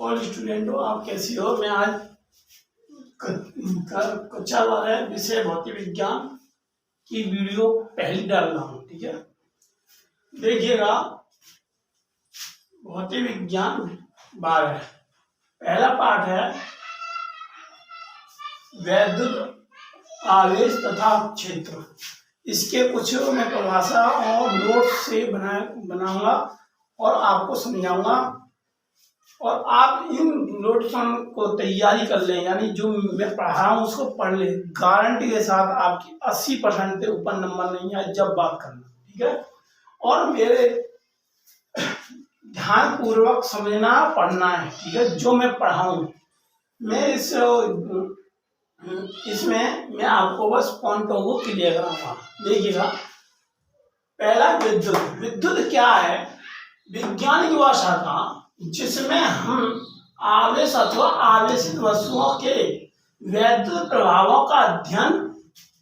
All स्टूडेंटों, आप कैसी हो। मैं आज कक्षा 12 विषय भौतिक विज्ञान की वीडियो पहली डाल रहा हूँ। ठीक है, देखिएगा। भौतिक विज्ञान 12 पहला पाठ है वैद्युत आवेश तथा क्षेत्र। इसके कुछ मैं परिभाषा और नोट से बनाऊंगा और आपको समझाऊंगा, और आप इन नोट्स को तैयारी कर लें, यानी जो मैं पढ़ा रहा हूँ उसको पढ़ लें। गारंटी के साथ आपकी 80% से ऊपर नंबर नहीं आए जब बात करना। ठीक है, और मेरे ध्यान पूर्वक समझना पढ़ना है। ठीक है, जो मैं पढ़ाऊँ मैं इसमें मैं आपको बस पॉइंटों को क्लियर कराऊंगा। देखिएगा, पहला विद्युत क्या है? विज्ञान की वह शाखा जिसमें हम आवेश अथवा आवेशित वस्तुओं के वैद्युत प्रभावों का अध्ययन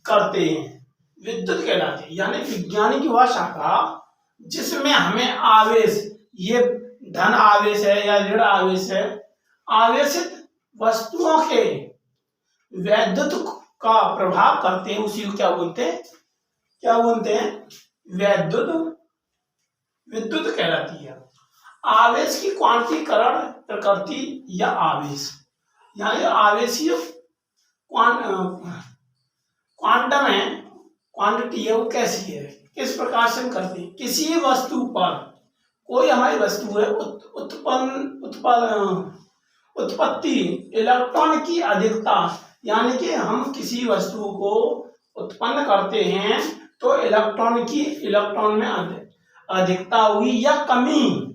करते हैं, विद्युत कहलाते हैं। यानी विज्ञान की वह शाखा जिसमें हमें आवेश, ये धन आवेश है या ऋण आवेश है, आवेशित वस्तुओं के वैद्युत का प्रभाव करते हैं, उसी को क्या बोलते हैं? विद्युत कहलाती है। आवेश की क्वांटीकरण प्रकृति या आवेश, यानी आवेशीय क्वांटम है, क्वांटिटी है, वो कैसी है, किस प्रकार से हम करते हैं। किसी वस्तु पर, कोई हमारी वस्तु है, उत्पत्ति इलेक्ट्रॉन की अधिकता, यानी कि हम किसी वस्तु को उत्पन्न करते हैं तो इलेक्ट्रॉन में अधिकता हुई या कमी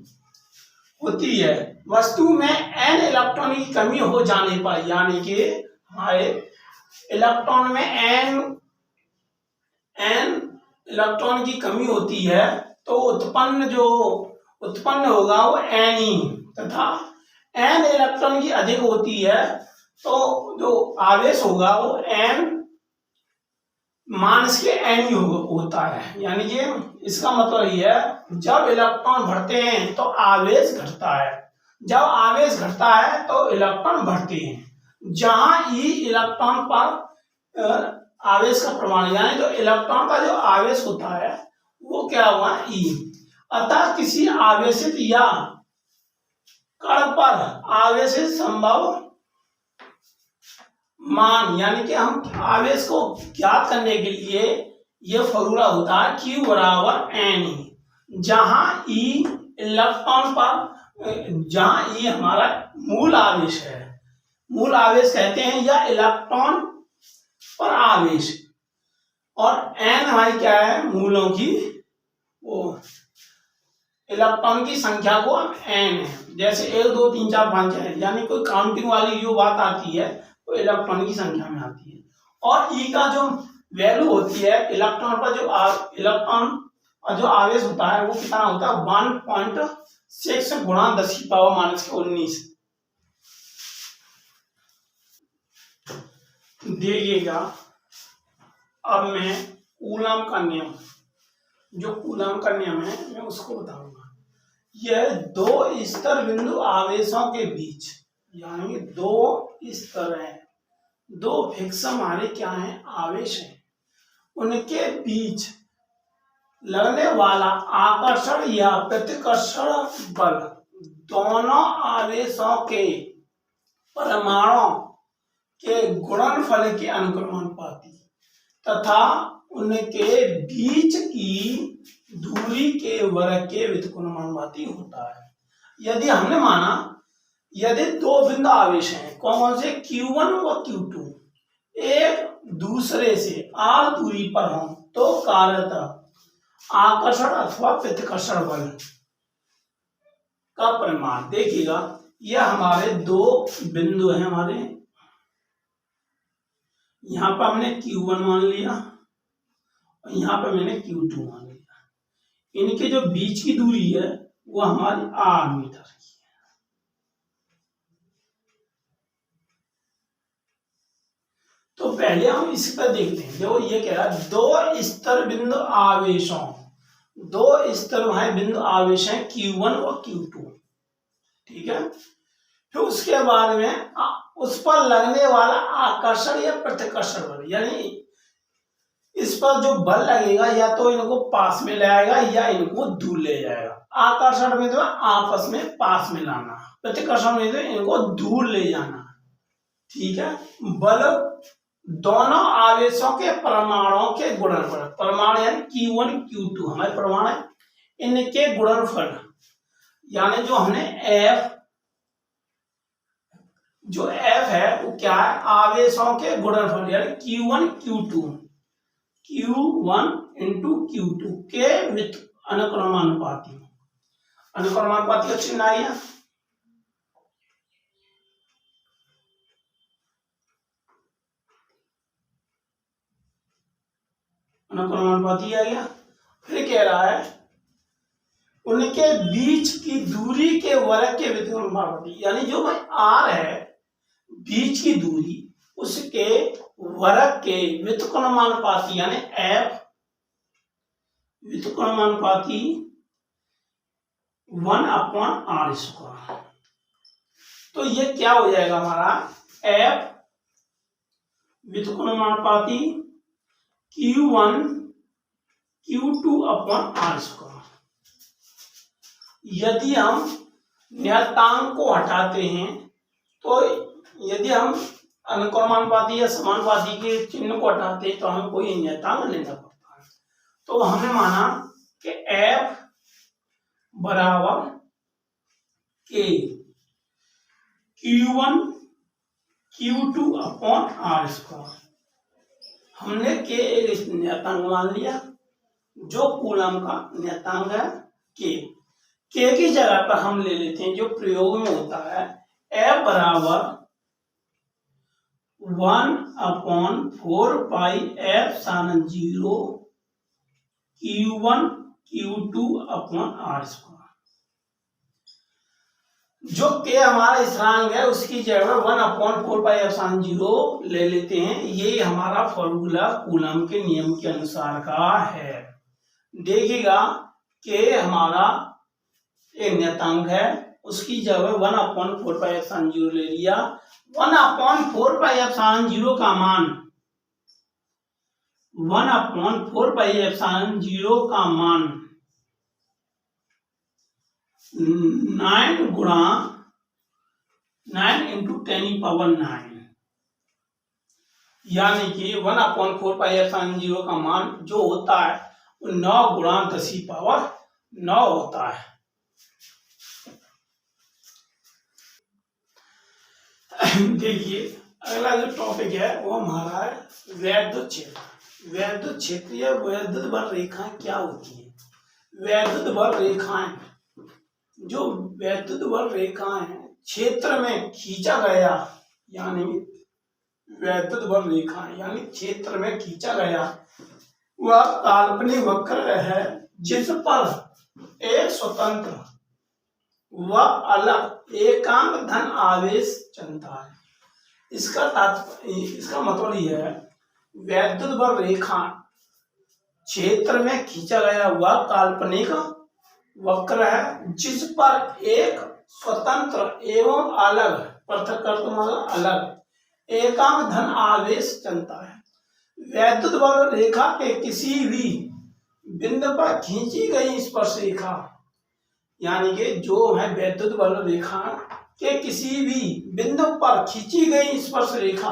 होती है। वस्तु में n इलेक्ट्रॉन की कमी हो जाने पर, यानी कि हमारे इलेक्ट्रॉन में n इलेक्ट्रॉन की कमी होती है, तो उत्पन्न होगा वो Ne, तथा n इलेक्ट्रॉन की अधिक होती है तो जो आवेश होगा वो n माइनस के n होता है। यानी कि इसका मतलब ये है, जब इलेक्ट्रॉन बढ़ते हैं तो आवेश घटता है, जब आवेश घटता है तो इलेक्ट्रॉन बढ़ते हैं। जहां ई इलेक्ट्रॉन पर आवेश का प्रमाण, यानी जो इलेक्ट्रॉन का जो आवेश होता है वो क्या हुआ? ई। अतः किसी आवेशित या कण पर आवेशित संभव मान, यानी कि हम आवेश को ज्ञात करने के लिए ये फॉर्मूला होता है Q बराबर Ne। जहां E इलेक्ट्रॉन पर, जहां E हमारा मूल आवेश है, मूल आवेश कहते हैं, या इलेक्ट्रॉन पर आवेश, और N हमारी क्या है? मूलों की, वो इलेक्ट्रॉन की संख्या को N है। जैसे 1 2 3 4 5 है, यानी कोई काउंटिंग वाली जो बात आती है तो इलेक्ट्रॉन की संख्या में आती है। और ई का जो वैल्यू होती है, इलेक्ट्रॉन पर जो आवेश होता है वो कितना होता है? 1.6 गुणा 10⁻⁻⁹। देखिएगा, अब मैं कूलम का नियम, जो कूलम का नियम है मैं उसको बताऊंगा। यह दो स्तर बिंदु आवेशों के बीच, यानी दो स्तर है, दो फिक्स हमारे क्या है? आवेश है, उनके बीच लगने वाला आकर्षण या प्रतिकर्षण बल दोनों आवेशों के परमाणुओं के गुणनफल के अनुक्रमानुपाती तथा उनके बीच की दूरी के वर्ग के व्युत्क्रमानुपाती होता है। यदि हमने माना, यदि दो बिंदु आवेश हैं, कौन से? Q1 व Q2, एक दूसरे से r दूरी पर हों, तो कार्यतः आकर्षण अथवा प्रतिकर्षण बल का परिमाण। देखिएगा, यह हमारे दो बिंदु हैं, हमारे यहाँ पर हमने Q1 मान लिया और यहाँ पर मैंने Q2 मान लिया। इनके जो बीच की दूरी है वो हमारी r मीटर है। तो पहले हम इस पर देखते हैं। देखो, ये कह रहा है दो स्तर बिंदु आवेशों, दो स्तर है बिंदु आवेश हैं Q1 और Q2। ठीक है, फिर उसके बाद में उस पर लगने वाला आकर्षण या प्रतिकर्षण बल, यानी इस पर जो बल लगेगा या तो इनको पास में ले आएगा या इनको दूर ले जाएगा। आकर्षण में तो आपस में पास में लाना, प्रतिकर्षण में तो इनको दूर ले जाना। ठीक है। बल दोनों आवेशों के परमाणुओं के गुणनफल, परमाणु यानी Q1 Q2 हमारे परमाणु है, इनके गुणनफल यानी जो हमने F है वो क्या है, आवेशों के गुणनफल यानी Q1 into Q2 के अनुक्रमानुपाती। अनुक्रमानुपाती का चिन्ह आ गया। अनुक्रमानुपाती आ गया। फिर कह रहा है उनके बीच की दूरी के वर्ग के व्युत्क्रमानुपाती, यानी जो R है बीच की दूरी उसके वर्ग के व्युत्क्रमानुपाती यानी F व्युत्क्रमानुपाती 1/r²। तो ये क्या हो जाएगा हमारा F व्युत्क्रमानुपाती Q1 Q2/r²। यदि हम नियतांक को हटाते हैं तो यदि हम अनुक्रमानुपाती या समानुपाती के चिन्ह को हटाते हैं तो हमें कोई नियतांक लेना पड़ता है। तो हमने माना कि F बराबर K Q1 Q2/r²। हमने K एक नियतांक मान लिया जो कूलम का नियतांक है K। K की जगह पर हम ले लेते हैं जो प्रयोग में होता है F बराबर 1/4πε0 Q1 Q2/r²। जो K हमारा स्थिरांक है उसकी जगह 1/4πε0 ले लेते हैं। ये हमारा फॉर्मूला कूलम के नियम के अनुसार का है। देखिएगा K हमारा एक नियतांक है उसकी जगह 1/4πε0 ले लिया। 1/4πε0 का मान 1/4πε0 का मान 9 गुणा 9 × 10⁹ यानी कि 1/4πε0 का मान जो होता है वो 9 गुणा 10⁹ होता है। देखिए अगला जो टॉपिक है वो हमारा है वैद्युत क्षेत्र। वैद्युत क्षेत्र या वैद्युत बल रेखाएं क्या होती है? वैद्युत बल रेखाएं, जो वैद्युत बल रेखाएं क्षेत्र में खींचा गया यानी वैद्युत बल रेखाएं यानी क्षेत्र में खींचा गया वह काल्पनिक वक्र है जिस पर एक स्वतंत्र व अलग एकांक धन आवेश चलता है। इसका मतलब यह है वैद्युत बल रेखा क्षेत्र में खींचा गया वह काल्पनिक वक्र है जिस पर एक स्वतंत्र एवं अलग पृथक मतलब अलग एकांक धन आवेश चलता है। वैद्युत बल रेखा के किसी भी बिंदु पर खींची गई स्पर्श रेखा यानी कि जो है वैद्युत बल रेखा के किसी भी बिंदु पर खींची गई स्पर्श रेखा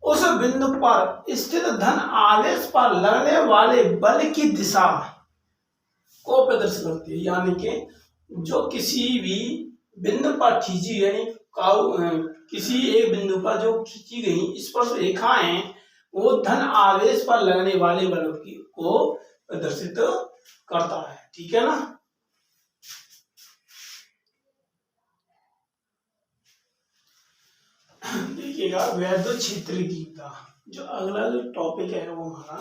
उस बिंदु पर स्थित धन आवेश पर लगने वाले बल की दिशा को प्रदर्शित करती है। यानी कि जो किसी भी बिंदु पर खींची गई किसी एक बिंदु पर जो खींची गई स्पर्श रेखाएं वो धन आवेश पर लगने वाले बल को प्रदर्शित करता है। ठीक है ना। देखिएगा वैद्युत क्षेत्र की तीव्रता, जो अगला जो टॉपिक है वो हमारा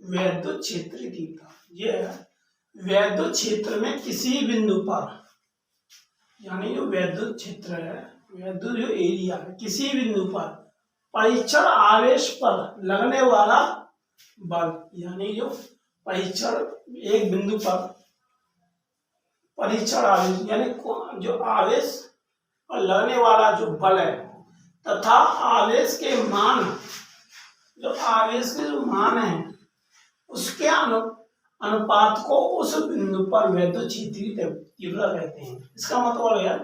वैद्युत क्षेत्र की तीव्रता। ये है वैद्युत क्षेत्र में किसी बिंदु पर यानी जो वैद्युत क्षेत्र है वैद्युत जो एरिया है किसी बिंदु पर परीक्षण आवेश पर लगने वाला बल यानी जो परीक्षण एक बिंदु पर परीक्षण आवेश यानी जो आवेश पर लगने वाला जो बल है तथा आवेश के मान, जो आवेश के जो मान है उसके अनुपात को उस बिंदु पर वैद्युत क्षेत्रीय तीव्रता कहते हैं। इसका मतलब है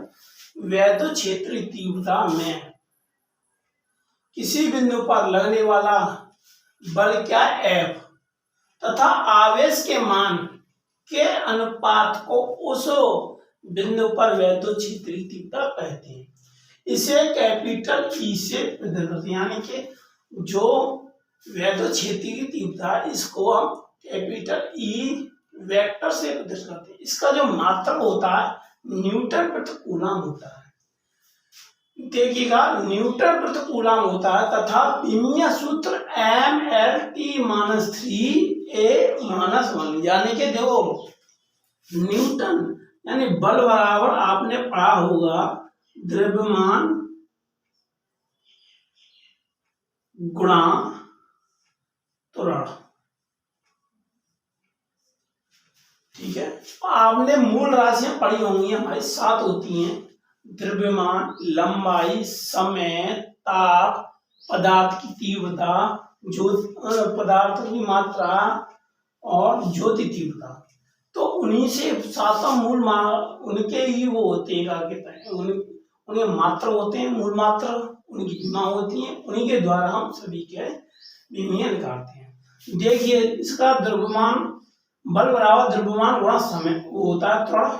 वैद्युत क्षेत्रीय तीव्रता में किसी बिंदु पर लगने वाला बल क्या F तथा आवेश के मान के अनुपात को उस बिंदु पर वैद्युत क्षेत्रीय तीव्रता कहते हैं। इसे कैपिटल ई से प्रदर्शित करते हैं, यानी कि जो वैद्युत क्षेत्रीय तीव्रता इसको हम कैपिटल ई वेक्टर से प्रदर्शित करते हैं। इसका जो मात्रक होता है न्यूटन प्रति कूलम होता है। देखिएगा, न्यूटन प्रति कूलम होता है तथा विमीय सूत्र mL_3A-1, यानी कि देखो न्यूटन यानी बल बराबर आपने पढ़ा होगा द्रव्यमान गुणा त्वरण, ठीक है। आपने मूल राशियां पढ़ी होंगी, हमारी 7 होती हैं, द्रव्यमान, लंबाई, समय, ताप, पदार्थ की तीव्रता, पदार्थ की मात्रा और ज्योति तीव्रता। तो उन्हीं से 7 मूल उनके ही वो होते हैं, क्या कहते हैं, उनके मात्र होते हैं, मूल मात्र उनकी विमा होती हैं, उन्हीं के द्वारा हम सभी के विमीय निकालते हैं। देखिए, इसका द्रव्यमान बल बराबर द्रव्यमान गुणा समय, वो होता है त्वरण।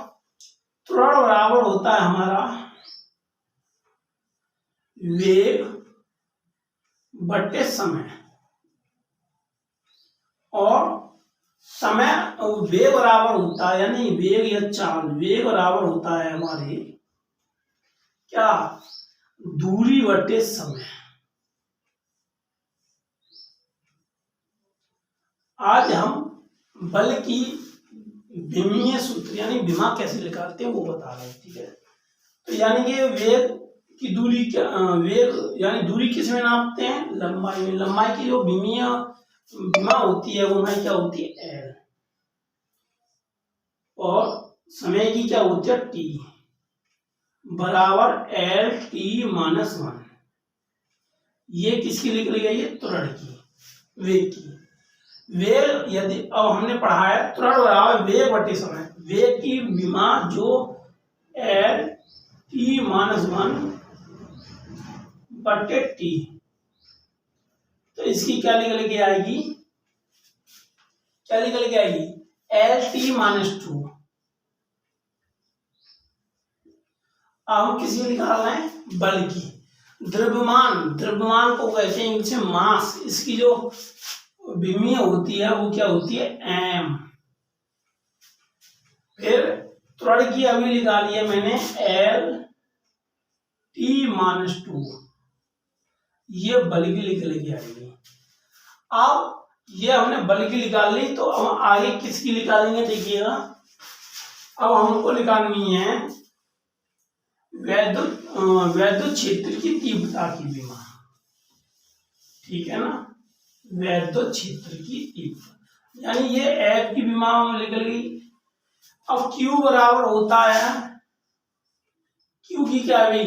त्वरण बराबर होता है हमारा वेग बटे समय, और समय वेग बराबर होता है, यानी वेग या चाल, वेग बराबर होता है हमारे क्या, दूरी बटे समय। आज हम बल की विमीय सूत्र यानी विमा कैसे निकालते हैं वो बता रहे हैं, ठीक है। तो यानी कि वेग की दूरी क्या, वेग यानी दूरी किस में नापते हैं, लंबाई में। लंबाई की जो विमा होती है वो क्या होती है L, और समय की क्या होती है T, बराबर L_T-1। ये किसकी लिख गई है, त्वरण की, वेग की। वेग यदि अब हमने पढ़ा है त्वरण बराबर वेग बटे समय, वेग की विमा जो L_T-1 बटे T, तो इसकी क्या निकल के आएगी, क्या निकल के आएगी, L_T-2। अब हम किसी को निकाल रहे हैं बल की। द्रव्यमान, द्रव्यमान को कहते हैं इंग्लिश में मास, इसकी जो विमीय होती है वो क्या होती है M। फिर त्वरण की अभी निकाली है मैंने L_T-2, ये बल की निकल के आएगी। अब ये हमने बल की निकाल ली, तो हम आगे किसकी निकालेंगे, देखिएगा। अब हमको निकालनी है वैद्युत क्षेत्र की तीव्रता की विमा, ठीक है ना, वैद्युत क्षेत्र की तीव्रता, यानी ये F की विमा निकल गई। अब Q बराबर होता है, Q की क्या है,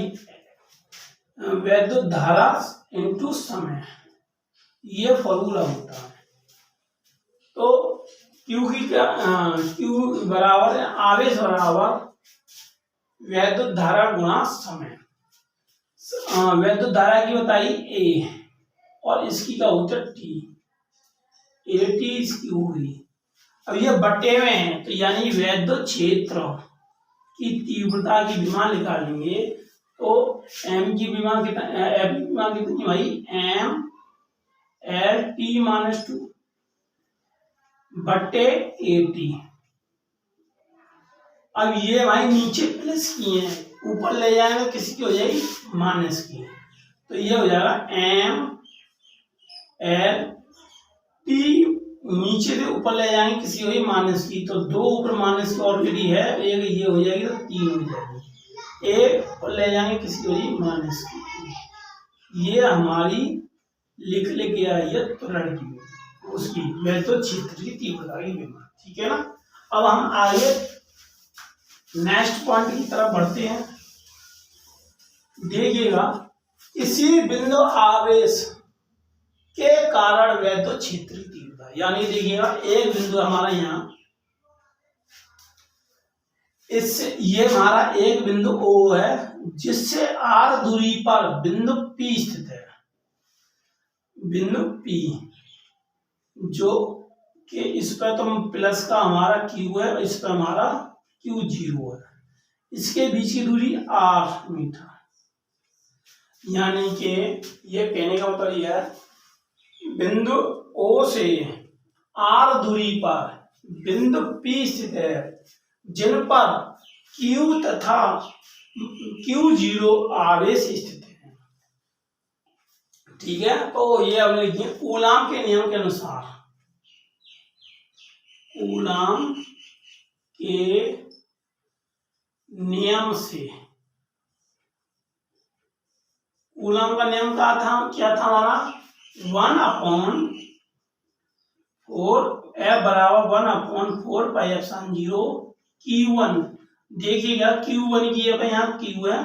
वैद्युत धारा इंटू समय, ये फॉर्मूला होता है। तो Q की क्या, Q बराबर है आवेश बराबर वैद्युत धारा गुणा समय। वैद्युत धारा की बताई A, और इसकी क्या होता है T, AT इसकी होगी। अब ये बटे में है, तो यानी वैद्युत क्षेत्र की तीव्रता की विमा निकालेंगे, तो M की विमा कितना, F की विमा कितनी भाई, ML_T-2 बटे AT। अब ये भाई नीचे प्लस की है, ऊपर ले जाएंगे तो किसी की हो जाएगी माइनस की, तो ये हो जाएगा ML_T, नीचे से ऊपर ले जाएंगे किसी हो माइनस की, तो 2 ऊपर माइनस की ऑलरेडी है, एक ये हो जाएगी तो 3 हो जाएगी, एक ऊपर ले जाएंगे किसी हो माइनस की। ये हमारी लिख के आई है त्वरण की, उसकी वैद्युत क्षेत्र की तीव्रता की विमा, ठीक है ना। अब हम आगे नेक्स्ट पॉइंट की तरफ बढ़ते हैं। देखिएगा इसी बिंदु आवेश के कारण वैद्युत क्षेत्रीय तीव्रता, यानी देखिएगा एक बिंदु हमारा यहाँ, इससे ये हमारा एक बिंदु O है जिससे R दूरी पर बिंदु P स्थित है, बिंदु P जो कि इस पर तो प्लस का हमारा Q है, इस पर हमारा Q0 है, इसके बीच की दूरी R मीटर, यानी कि ये कहने का मतलब यह है बिंदु O से R दूरी पर बिंदु P स्थित है जिन पर Q तथा Q0 आवेश स्थित है। ठीक है, तो ये अब लिखिए कूलाम के नियम के अनुसार, कूलाम के नियम से, कूलाम का नियम क्या था हमारा 1/4 F बराबर 1/4 पाई एप्सिलॉन 0 Q1। देखिएगा Q1 की अब यहाँ Q है,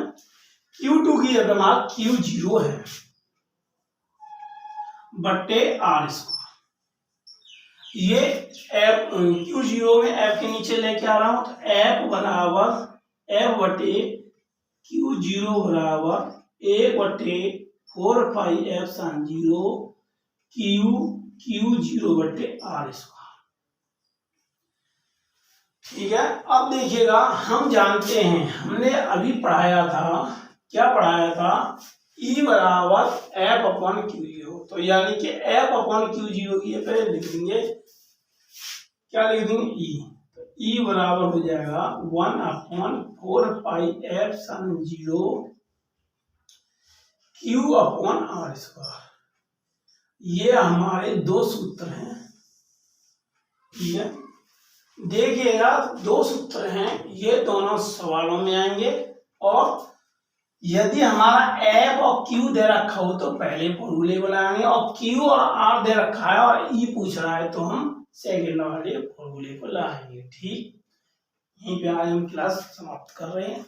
Q2 की अब हमारा Q0 है बट्टे R स्क्वायर। ये F Q0 में F के नीचे लेके आ रहा हूं, तो F बराबर F बटे Q0 बराबर 1/4 पाई एप्सिलॉन 0 Q0 बटे R स्क्वायर। ठीक है, अब देखिएगा हम जानते हैं, हमने अभी पढ़ाया था, क्या पढ़ाया था, E बराबर F/Q0, तो यानी कि F/Q0 की पहले लिख देंगे, क्या लिख देंगे E, तो E बराबर हो जाएगा 1/4 पाई एप्सिलॉन 0 Q/R स्क्वायर। ये हमारे दो सूत्र हैं। ठीक है, देखिएगा दो सूत्र हैं, ये दोनों सवालों में आएंगे, और यदि हमारा F और Q दे रखा हो तो पहले फॉर्मूले बनाएंगे, और Q और R दे रखा है और E पूछ रहा है तो हम सेकंड वाले फॉर्मूले को लाएंगे। ठीक, यहीं पे आज हम क्लास समाप्त कर रहे हैं।